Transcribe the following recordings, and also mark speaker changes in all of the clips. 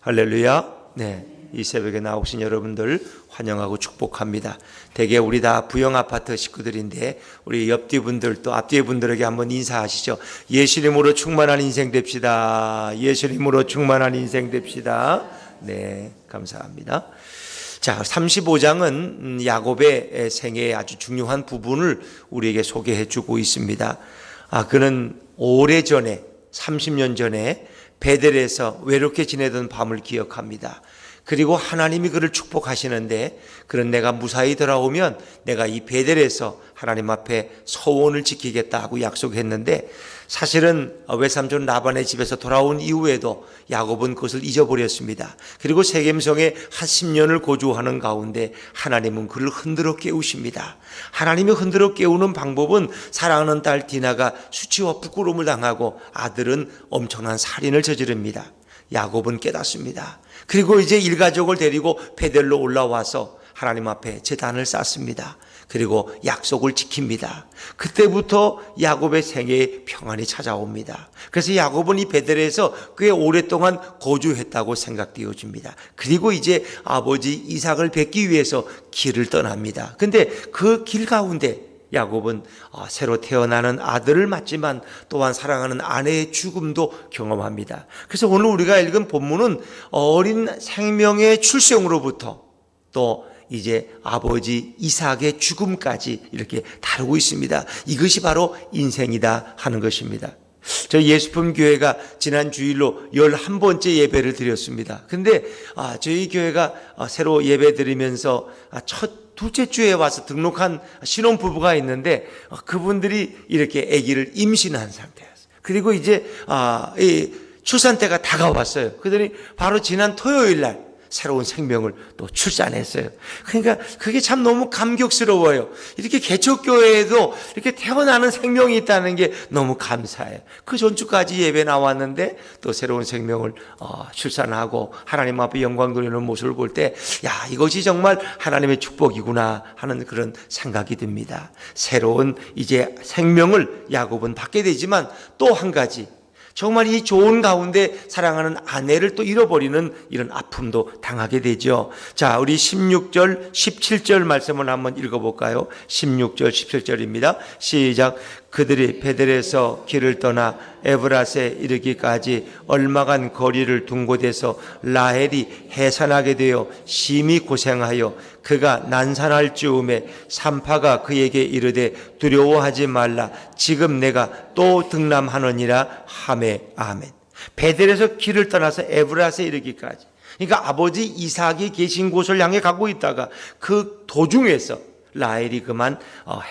Speaker 1: 할렐루야. 네, 이 새벽에 나오신 여러분들 환영하고 축복합니다. 대개 우리 다 부영 아파트 식구들인데 우리 옆뒤 분들 또 앞뒤 분들에게 한번 인사하시죠. 예수님으로 충만한 인생 됩시다. 예수님으로 충만한 인생 됩시다. 네, 감사합니다. 자, 35장은 야곱의 생애의 아주 중요한 부분을 우리에게 소개해 주고 있습니다. 그는 오래전에 30년 전에 베델에서 외롭게 지내던 밤을 기억합니다. 그리고 하나님이 그를 축복하시는데 그는 내가 무사히 돌아오면 내가 이 베델에서 하나님 앞에 서원을 지키겠다 하고 약속했는데 사실은 외삼촌 라반의 집에서 돌아온 이후에도 야곱은 그것을 잊어버렸습니다. 그리고 세겜성에 한 10년을 거주하는 가운데 하나님은 그를 흔들어 깨우십니다. 하나님이 흔들어 깨우는 방법은 사랑하는 딸 디나가 수치와 부끄러움을 당하고 아들은 엄청난 살인을 저지릅니다. 야곱은 깨닫습니다. 그리고 이제 일가족을 데리고 베델로 올라와서 하나님 앞에 제단을 쌓습니다. 그리고 약속을 지킵니다. 그때부터 야곱의 생애에 평안이 찾아옵니다. 그래서 야곱은 이 베델에서 꽤 오랫동안 거주했다고 생각되어집니다. 그리고 이제 아버지 이삭을 뵙기 위해서 길을 떠납니다. 근데 그 길 가운데 야곱은 새로 태어나는 아들을 맞지만 또한 사랑하는 아내의 죽음도 경험합니다. 그래서 오늘 우리가 읽은 본문은 어린 생명의 출생으로부터 또 이제 아버지 이삭의 죽음까지 이렇게 다루고 있습니다. 이것이 바로 인생이다 하는 것입니다. 저희 예수품 교회가 지난 주일로 11번째 예배를 드렸습니다. 근데 저희 교회가 새로 예배 드리면서 둘째 주에 와서 등록한 신혼부부가 있는데 그분들이 이렇게 아기를 임신한 상태였어요. 그리고 이제 이 출산 때가 다가왔어요. 그러더니 바로 지난 토요일 날 새로운 생명을 또 출산했어요. 그러니까 그게 참 너무 감격스러워요. 이렇게 개척교회에도 이렇게 태어나는 생명이 있다는 게 너무 감사해요. 그 전주까지 예배 나왔는데 또 새로운 생명을 출산하고 하나님 앞에 영광 돌리는 모습을 볼 때 이것이 정말 하나님의 축복이구나 하는 그런 생각이 듭니다. 새로운 이제 생명을 야곱은 받게 되지만 또 한 가지 정말 이 좋은 가운데 사랑하는 아내를 또 잃어버리는 이런 아픔도 당하게 되죠. 자, 우리 16절, 17절 말씀을 한번 읽어볼까요? 16절, 17절입니다. 시작. 그들이 베델에서 길을 떠나 에브라스에 이르기까지 얼마간 거리를 둔 곳에서 라헬이 해산하게 되어 심히 고생하여 그가 난산할 즈음에 산파가 그에게 이르되 두려워하지 말라 지금 내가 또 등남하느니라 하매 아멘. 베델에서 길을 떠나서 에브라스에 이르기까지, 그러니까 아버지 이삭이 계신 곳을 향해 가고 있다가 그 도중에서 라헬이 그만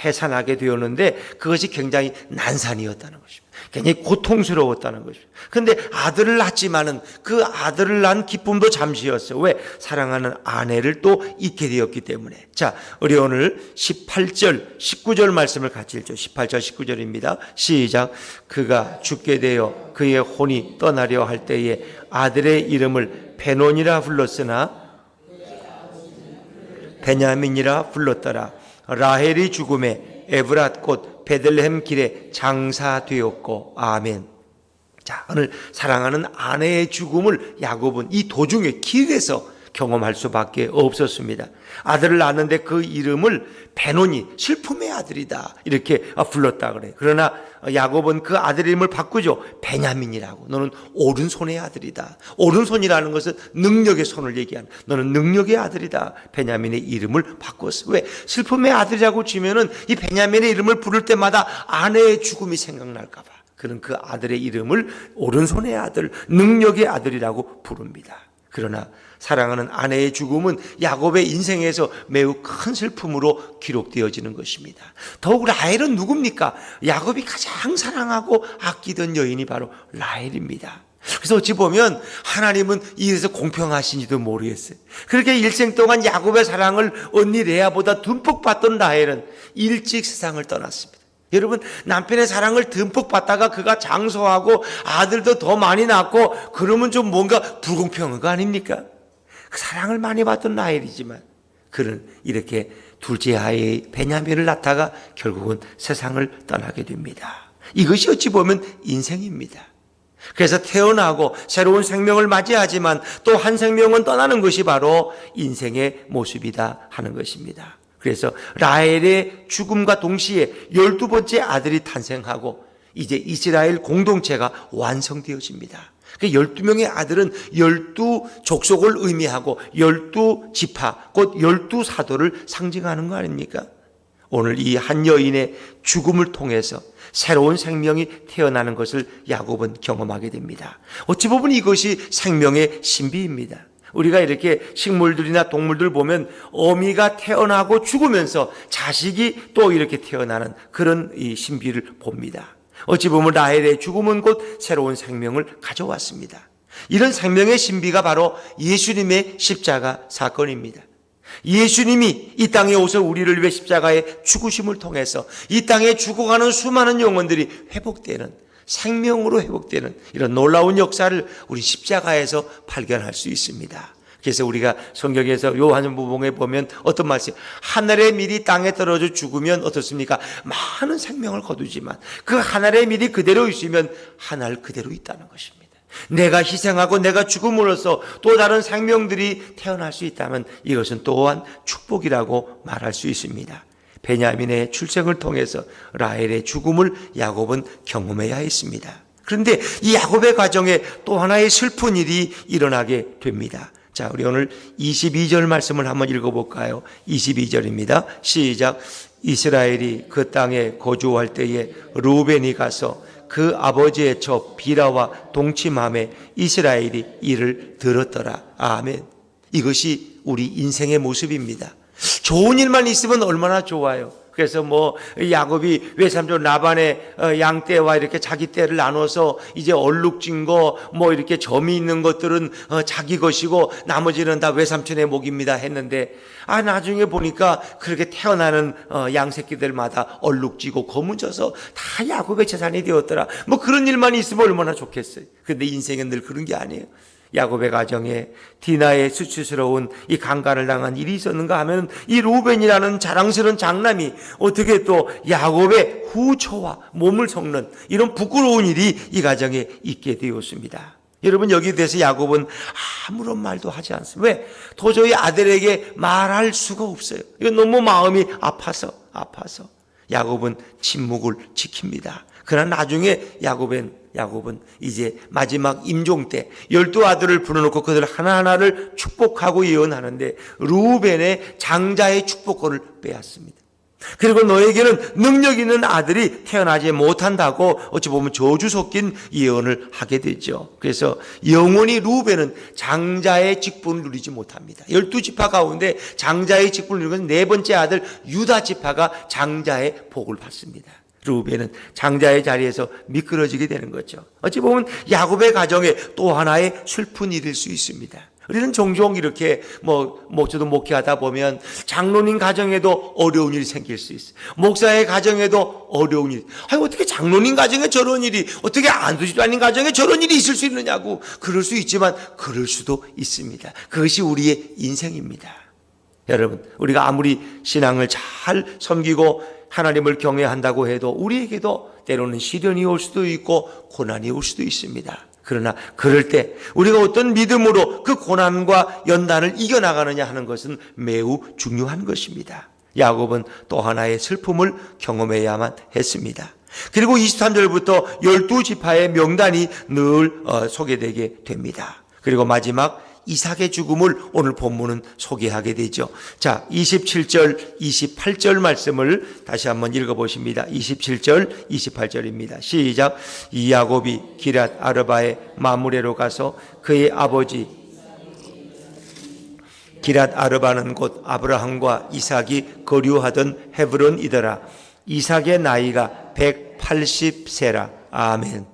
Speaker 1: 해산하게 되었는데 그것이 굉장히 난산이었다는 것입니다. 굉장히 고통스러웠다는 것입니다. 그런데 아들을 낳지만은 그 아들을 낳은 기쁨도 잠시였어요. 왜? 사랑하는 아내를 또 잊게 되었기 때문에. 자, 우리 오늘 18절, 19절 말씀을 같이 읽죠. 18절, 19절입니다. 시작. 그가 죽게 되어 그의 혼이 떠나려 할 때에 아들의 이름을 베논이라 불렀으나 베냐민이라 불렀더라. 라헬이 죽음에 에브랏 곧 베들레헴 길에 장사되었고 아멘. 자, 오늘 사랑하는 아내의 죽음을 야곱은 이 도중에 길에서 경험할 수밖에 없었습니다. 아들을 낳았는데 그 이름을 베논이 슬픔의 아들이다 이렇게 불렀다 그래요. 그러나 야곱은 그 아들 이름을 바꾸죠. 베냐민이라고. 너는 오른손의 아들이다. 오른손이라는 것은 능력의 손을 얘기하는, 너는 능력의 아들이다. 베냐민의 이름을 바꿨어. 왜? 슬픔의 아들이라고 치면은 이 베냐민의 이름을 부를 때마다 아내의 죽음이 생각날까 봐 그는 그 아들의 이름을 오른손의 아들, 능력의 아들이라고 부릅니다. 그러나 사랑하는 아내의 죽음은 야곱의 인생에서 매우 큰 슬픔으로 기록되어지는 것입니다. 더욱 라헬은 누굽니까? 야곱이 가장 사랑하고 아끼던 여인이 바로 라헬입니다. 그래서 어찌 보면 하나님은 이래서 공평하신지도 모르겠어요. 그렇게 일생 동안 야곱의 사랑을 언니 레아보다 듬뿍 받던 라헬은 일찍 세상을 떠났습니다. 여러분, 남편의 사랑을 듬뿍 받다가 그가 장수하고 아들도 더 많이 낳고 그러면 좀 뭔가 불공평한 거 아닙니까? 그 사랑을 많이 받던 라헬이지만 그는 이렇게 둘째 아이 베냐민을 낳다가 결국은 세상을 떠나게 됩니다. 이것이 어찌 보면 인생입니다. 그래서 태어나고 새로운 생명을 맞이하지만 또 한 생명은 떠나는 것이 바로 인생의 모습이다 하는 것입니다. 그래서 라헬의 죽음과 동시에 12번째 아들이 탄생하고 이제 이스라엘 공동체가 완성되어집니다. 그 12명의 아들은 12족속을 의미하고 12지파, 곧 12사도를 상징하는 거 아닙니까? 오늘 이 한 여인의 죽음을 통해서 새로운 생명이 태어나는 것을 야곱은 경험하게 됩니다. 어찌 보면 이것이 생명의 신비입니다. 우리가 이렇게 식물들이나 동물들 보면 어미가 태어나고 죽으면서 자식이 또 이렇게 태어나는 그런 이 신비를 봅니다. 어찌 보면 라헬의 죽음은 곧 새로운 생명을 가져왔습니다. 이런 생명의 신비가 바로 예수님의 십자가 사건입니다. 예수님이 이 땅에 오셔 우리를 위해 십자가의 죽으심을 통해서 이 땅에 죽어가는 수많은 영혼들이 회복되는, 생명으로 회복되는 이런 놀라운 역사를 우리 십자가에서 발견할 수 있습니다. 그래서 우리가 성경에서 요한복음에 보면 어떤 말씀, 하늘의 밀이 땅에 떨어져 죽으면 어떻습니까? 많은 생명을 거두지만 그 하늘의 밀이 그대로 있으면 하늘 그대로 있다는 것입니다. 내가 희생하고 내가 죽음으로써 또 다른 생명들이 태어날 수 있다면 이것은 또한 축복이라고 말할 수 있습니다. 베냐민의 출생을 통해서 라헬의 죽음을 야곱은 경험해야 했습니다. 그런데 이 야곱의 가정에 또 하나의 슬픈 일이 일어나게 됩니다. 자, 우리 오늘 22절 말씀을 한번 읽어볼까요? 22절입니다. 시작. 이스라엘이 그 땅에 거주할 때에 루벤이 가서 그 아버지의 첩 비라와 동침함에 이스라엘이 이를 들었더라. 아멘. 이것이 우리 인생의 모습입니다. 좋은 일만 있으면 얼마나 좋아요. 그래서 야곱이 외삼촌 라반의 양떼와 이렇게 자기 떼를 나눠서 이제 얼룩진 거 이렇게 점이 있는 것들은 자기 것이고 나머지는 다 외삼촌의 목입니다 했는데 나중에 보니까 그렇게 태어나는 양새끼들마다 얼룩지고 거문져서 다 야곱의 재산이 되었더라. 그런 일만 있으면 얼마나 좋겠어요. 그런데 인생은 늘 그런 게 아니에요. 야곱의 가정에 디나의 수치스러운 이 강간을 당한 일이 있었는가 하면 이 루벤이라는 자랑스러운 장남이 어떻게 또 야곱의 후처와 몸을 섞는 이런 부끄러운 일이 이 가정에 있게 되었습니다. 여러분, 여기에 대해서 야곱은 아무런 말도 하지 않습니다. 왜? 도저히 아들에게 말할 수가 없어요. 이건 너무 마음이 아파서 야곱은 침묵을 지킵니다. 그러나 나중에 야곱은 이제 마지막 임종 때 12아들을 불러놓고 그들 하나하나를 축복하고 예언하는데 루벤의 장자의 축복권을 빼앗습니다. 그리고 너에게는 능력 있는 아들이 태어나지 못한다고 어찌 보면 저주 섞인 예언을 하게 되죠. 그래서 영원히 루벤은 장자의 직분을 누리지 못합니다. 12지파 가운데 장자의 직분을 누리는 건 네 번째 아들 유다 지파가 장자의 복을 받습니다. 루벤은 장자의 자리에서 미끄러지게 되는 거죠. 어찌 보면 야곱의 가정에 또 하나의 슬픈 일일 수 있습니다. 우리는 종종 이렇게 저도 목회하다 보면 장로님 가정에도 어려운 일이 생길 수 있어요. 목사의 가정에도 어려운 일. 어떻게 장로님 가정에 저런 일이, 어떻게 안수집사님 가정에 저런 일이 있을 수 있느냐고. 그럴 수 있지만 그럴 수도 있습니다. 그것이 우리의 인생입니다. 여러분, 우리가 아무리 신앙을 잘 섬기고 하나님을 경외한다고 해도 우리에게도 때로는 시련이 올 수도 있고 고난이 올 수도 있습니다. 그러나 그럴 때 우리가 어떤 믿음으로 그 고난과 연단을 이겨나가느냐 하는 것은 매우 중요한 것입니다. 야곱은 또 하나의 슬픔을 경험해야만 했습니다. 그리고 23절부터 12지파의 명단이 늘 소개되게 됩니다. 그리고 마지막 이삭의 죽음을 오늘 본문은 소개하게 되죠. 자, 27절, 28절 말씀을 다시 한번 읽어보십니다. 27절, 28절입니다. 시작. 이 야곱이 기럇 아르바의 마므레로 가서 그의 아버지 기럇 아르바는 곧 아브라함과 이삭이 거류하던 헤브론이더라. 이삭의 나이가 180세라. 아멘.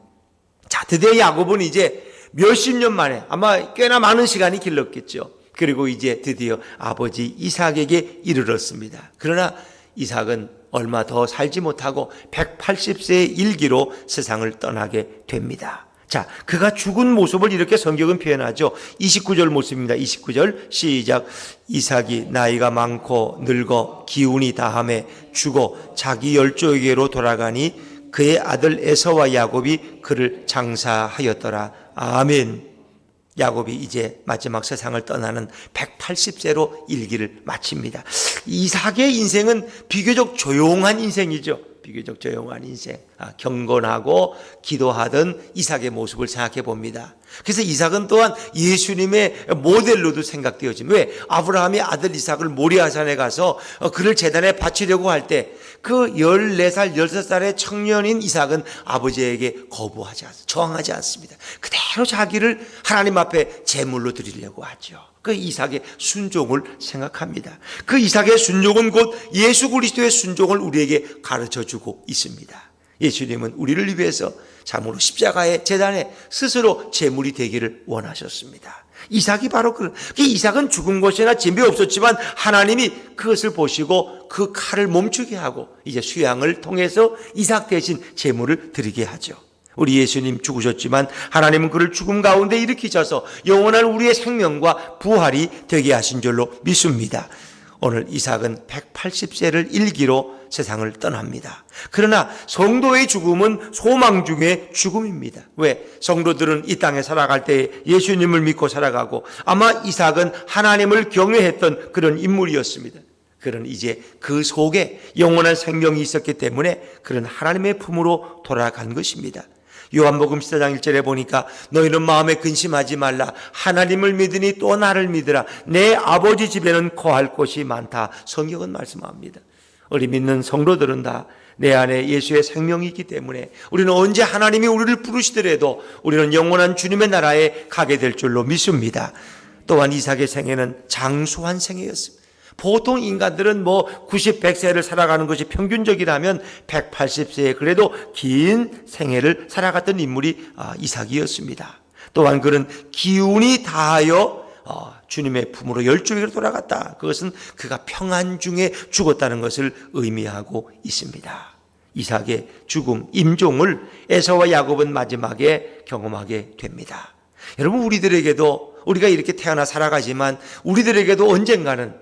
Speaker 1: 자, 드디어 야곱은 이제 몇십 년 만에 아마 꽤나 많은 시간이 길렀겠죠. 그리고 이제 드디어 아버지 이삭에게 이르렀습니다. 그러나 이삭은 얼마 더 살지 못하고 180세의 일기로 세상을 떠나게 됩니다. 자, 그가 죽은 모습을 이렇게 성경은 표현하죠. 29절 모습입니다. 29절 시작. 이삭이 나이가 많고 늙어 기운이 다함에 죽어 자기 열조에게로 돌아가니 그의 아들 에서와 야곱이 그를 장사하였더라. 아멘. 야곱이 이제 마지막 세상을 떠나는 180세로 일기를 마칩니다. 이삭의 인생은 비교적 조용한 인생이죠. 비교적 조용한 인생. 경건하고 기도하던 이삭의 모습을 생각해 봅니다. 그래서 이삭은 또한 예수님의 모델로도 생각되어집니다. 왜? 아브라함이 아들 이삭을 모리아산에 가서 그를 제단에 바치려고 할 때 그 14살, 16살의 청년인 이삭은 아버지에게 거부하지 않습니다. 저항하지 않습니다. 그대로 자기를 하나님 앞에 제물로 드리려고 하죠. 그 이삭의 순종을 생각합니다. 그 이삭의 순종은 곧 예수 그리스도의 순종을 우리에게 가르쳐주고 있습니다. 예수님은 우리를 위해서 참으로 십자가의 제단에 스스로 제물이 되기를 원하셨습니다. 이삭이 바로 이삭은 죽은 것이나 짐이 없었지만 하나님이 그것을 보시고 그 칼을 멈추게 하고 이제 수양을 통해서 이삭 대신 제물을 드리게 하죠. 우리 예수님 죽으셨지만 하나님은 그를 죽음 가운데 일으키셔서 영원한 우리의 생명과 부활이 되게 하신 줄로 믿습니다. 오늘 이삭은 180세를 일기로 세상을 떠납니다. 그러나 성도의 죽음은 소망 중의 죽음입니다. 왜? 성도들은 이 땅에 살아갈 때 예수님을 믿고 살아가고 아마 이삭은 하나님을 경외했던 그런 인물이었습니다. 그는 이제 그 속에 영원한 생명이 있었기 때문에 그는 하나님의 품으로 돌아간 것입니다. 요한복음 14장 1절에 보니까 너희는 마음에 근심하지 말라. 하나님을 믿으니 또 나를 믿으라. 내 아버지 집에는 거할 곳이 많다. 성경은 말씀합니다. 우리 믿는 성도들은 다 내 안에 예수의 생명이 있기 때문에 우리는 언제 하나님이 우리를 부르시더라도 우리는 영원한 주님의 나라에 가게 될 줄로 믿습니다. 또한 이삭의 생애는 장수한 생애였습니다. 보통 인간들은 90, 100세를 살아가는 것이 평균적이라면 180세에 그래도 긴 생애를 살아갔던 인물이 이삭이었습니다. 또한 그는 기운이 다하여 주님의 품으로 열조에게로 돌아갔다. 그것은 그가 평안 중에 죽었다는 것을 의미하고 있습니다. 이삭의 죽음, 임종을 에서와 야곱은 마지막에 경험하게 됩니다. 여러분, 우리들에게도 우리가 이렇게 태어나 살아가지만 우리들에게도 언젠가는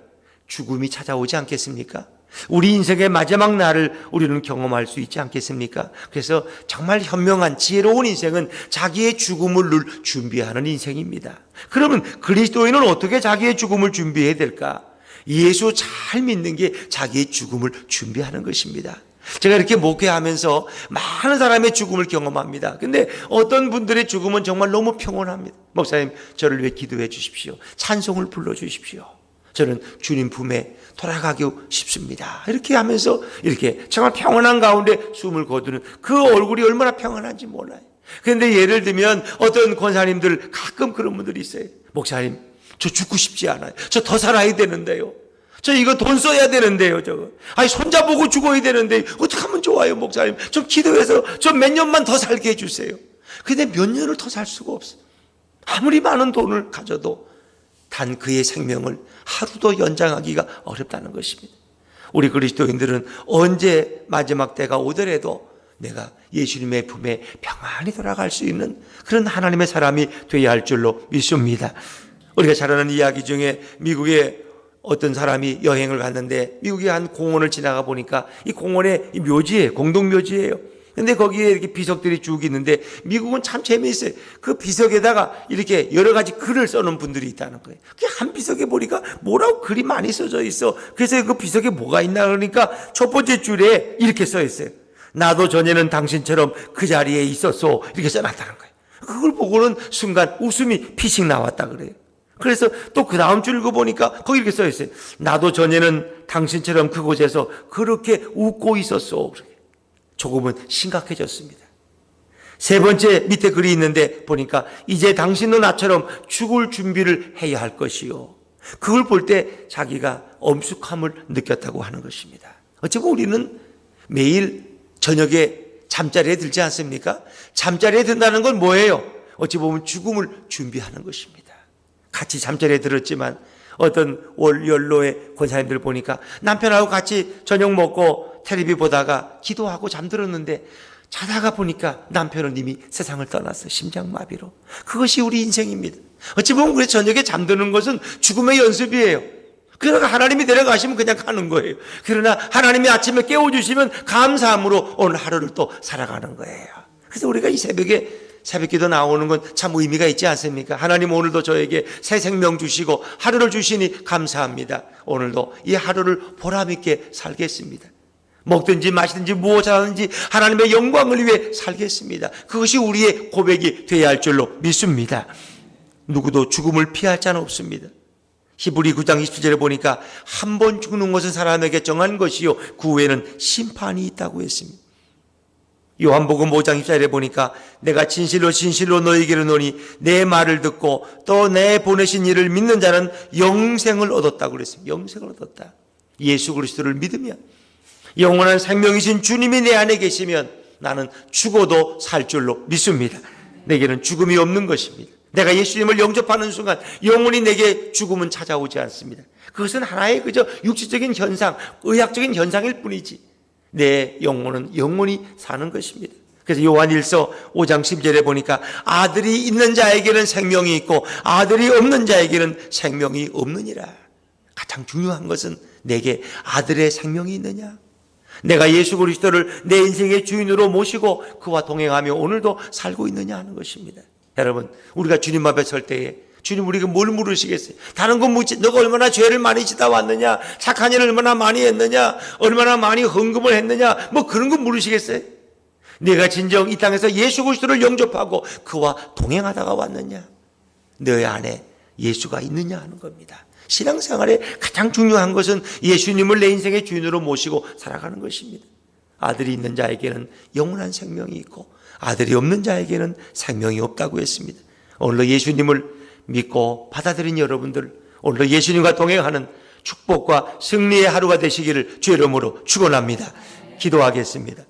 Speaker 1: 죽음이 찾아오지 않겠습니까? 우리 인생의 마지막 날을 우리는 경험할 수 있지 않겠습니까? 그래서 정말 현명한 지혜로운 인생은 자기의 죽음을 늘 준비하는 인생입니다. 그러면 그리스도인은 어떻게 자기의 죽음을 준비해야 될까? 예수 잘 믿는 게 자기의 죽음을 준비하는 것입니다. 제가 이렇게 목회하면서 많은 사람의 죽음을 경험합니다. 근데 어떤 분들의 죽음은 정말 너무 평온합니다. 목사님, 저를 위해 기도해 주십시오. 찬송을 불러 주십시오. 저는 주님 품에 돌아가기 싶습니다. 이렇게 하면서 이렇게 정말 평안한 가운데 숨을 거두는 그 얼굴이 얼마나 평안한지 몰라요. 그런데 예를 들면 어떤 권사님들 가끔 그런 분들이 있어요. 목사님, 저 죽고 싶지 않아요. 저 더 살아야 되는데요. 저 이거 돈 써야 되는데요. 저거. 손자 보고 죽어야 되는데 어떻게 하면 좋아요, 목사님? 좀 기도해서 좀 몇 년만 더 살게 해주세요. 근데 몇 년을 더 살 수가 없어요. 아무리 많은 돈을 가져도 단 그의 생명을 하루도 연장하기가 어렵다는 것입니다. 우리 그리스도인들은 언제 마지막 때가 오더라도 내가 예수님의 품에 평안히 돌아갈 수 있는 그런 하나님의 사람이 되어야 할 줄로 믿습니다. 우리가 잘 아는 이야기 중에 미국에 어떤 사람이 여행을 갔는데 미국의 한 공원을 지나가 보니까 이 공원에 묘지예요. 공동묘지예요. 근데 거기에 이렇게 비석들이 쭉 있는데 미국은 참 재미있어요. 그 비석에다가 이렇게 여러 가지 글을 써놓은 분들이 있다는 거예요. 한 비석에 보니까 뭐라고 글이 많이 써져 있어. 그래서 그 비석에 뭐가 있나 그러니까 첫 번째 줄에 이렇게 써 있어요. 나도 전에는 당신처럼 그 자리에 있었소. 이렇게 써놨다는 거예요. 그걸 보고는 순간 웃음이 피식 나왔다 그래요. 그래서 또 그 다음 줄 읽어보니까 거기 이렇게 써 있어요. 나도 전에는 당신처럼 그곳에서 그렇게 웃고 있었소. 조금은 심각해졌습니다. 세 번째 밑에 글이 있는데 보니까 이제 당신도 나처럼 죽을 준비를 해야 할 것이요. 그걸 볼 때 자기가 엄숙함을 느꼈다고 하는 것입니다. 어쩌면 우리는 매일 저녁에 잠자리에 들지 않습니까? 잠자리에 든다는 건 뭐예요? 어찌 보면 죽음을 준비하는 것입니다. 같이 잠자리에 들었지만 어떤 월연로의 권사님들 보니까 남편하고 같이 저녁 먹고 텔레비 보다가 기도하고 잠들었는데 자다가 보니까 남편은 이미 세상을 떠났어요. 심장마비로. 그것이 우리 인생입니다. 어찌 보면 그래서 저녁에 잠드는 것은 죽음의 연습이에요. 그러니까 하나님이 데려가시면 그냥 가는 거예요. 그러나 하나님이 아침에 깨워주시면 감사함으로 오늘 하루를 또 살아가는 거예요. 그래서 우리가 이 새벽기도 나오는 건 참 의미가 있지 않습니까? 하나님 오늘도 저에게 새 생명 주시고 하루를 주시니 감사합니다. 오늘도 이 하루를 보람있게 살겠습니다. 먹든지 마시든지 무엇을 하든지 하나님의 영광을 위해 살겠습니다. 그것이 우리의 고백이 되어야 할 줄로 믿습니다. 누구도 죽음을 피할 자는 없습니다. 히브리 9장 27절에 보니까 한 번 죽는 것은 사람에게 정한 것이요 그 후에는 심판이 있다고 했습니다. 요한복음 5장 24절에 보니까 내가 진실로 진실로 너희에게 이르노니 내 말을 듣고 또 내 보내신 이를 믿는 자는 영생을 얻었다고 그랬습니다. 영생을 얻었다. 예수 그리스도를 믿으면, 영원한 생명이신 주님이 내 안에 계시면 나는 죽어도 살 줄로 믿습니다. 내게는 죽음이 없는 것입니다. 내가 예수님을 영접하는 순간 영원히 내게 죽음은 찾아오지 않습니다. 그것은 하나의 그저 육체적인 현상, 의학적인 현상일 뿐이지 내 영혼은 영원히 사는 것입니다. 그래서 요한일서 5장 10절에 보니까 아들이 있는 자에게는 생명이 있고 아들이 없는 자에게는 생명이 없느니라. 가장 중요한 것은 내게 아들의 생명이 있느냐, 내가 예수 그리스도를 내 인생의 주인으로 모시고 그와 동행하며 오늘도 살고 있느냐 하는 것입니다. 여러분, 우리가 주님 앞에 설 때에 주님 우리가 뭘 물으시겠어요? 다른 건 묻지. 너가 얼마나 죄를 많이 지다 왔느냐, 착한 일을 얼마나 많이 했느냐, 얼마나 많이 헌금을 했느냐, 뭐 그런 건 물으시겠어요? 내가 진정 이 땅에서 예수 그리스도를 영접하고 그와 동행하다가 왔느냐, 너의 안에 예수가 있느냐 하는 겁니다. 신앙생활에 가장 중요한 것은 예수님을 내 인생의 주인으로 모시고 살아가는 것입니다. 아들이 있는 자에게는 영원한 생명이 있고 아들이 없는 자에게는 생명이 없다고 했습니다. 오늘도 예수님을 믿고 받아들인 여러분들, 오늘도 예수님과 동행하는 축복과 승리의 하루가 되시기를 주의 이름으로 축원합니다. 기도하겠습니다.